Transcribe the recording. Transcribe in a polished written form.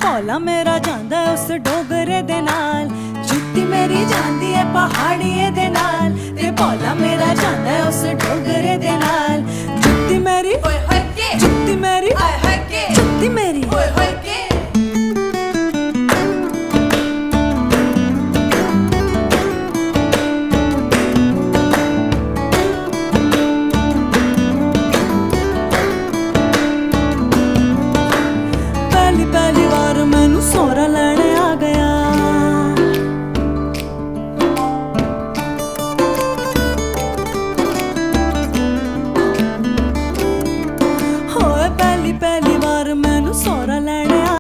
भोला मेरा जांदा है उस डोगरे दे नाल, जुत्ती मेरी जांदी है पहाड़िए दे नाल, ते भोला मेरा जांदा है उस डोगरे दे नाल, जुत्ती मेरी ओए होए के, जुत्ती मेरी ओए होए के, जुत्ती मेरी ओए होए के। पहली बार मैनू सोहरा